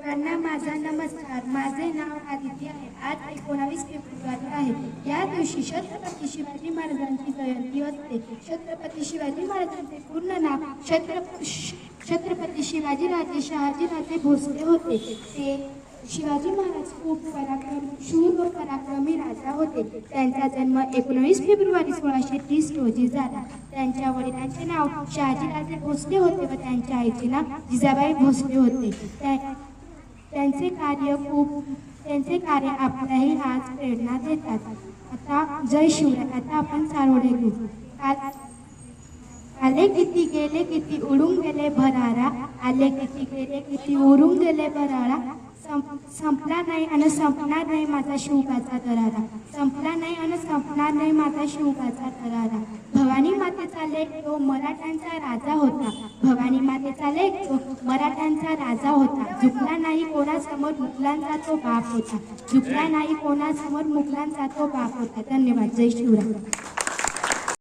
सर्वांना माझा नमस्कार. माझे नाव आदित्य आहे. आज 19 फेब्रुवारी आहे. या दिवशी छत्रपती शिवाजी महाराजांची जयंती असते. छत्रपती शिवाजी महाराजांचे पूर्ण नाव छत्रपती शिवाजीराजे शहाजीराजे भोसले होते. ते शिवाजी महाराज खूप शूर व पराक्रमी राजा होते. त्यांचा जन्म 19 फेब्रुवारी 1630 रोजी झाला. त्यांच्या वडिलांचे नाव शहाजीराजे भोसले होते व त्यांच्या आईचे नाव जिजाबाई भोसले होते. त्यांचे कार्य आपल्याही आज प्रेरणा देतात. आता जय शिवराय. आता आपण चारोळे घेऊ. आले किती गेले किती उडून गेले भरारा. आले किती गेले किती उडून गेले भरारा. संपला नाही आणि संपणार नाही माझा शिवबाचा दरारा. संपला नाही आणि संपणार नाही माझा शिवबाचा दरारा. भवानी मातेचा लेक तो मराठ्यांचा राजा होता. भवानी मातेचा लेक तो मराठ्यांचा राजा होता. झुकला नाही कोणासमोर मुघलांचा तो बाप होता. झुकला नाही कोणासमोर मुघलांचा तो बाप होता. धन्यवाद. जय शिवराय.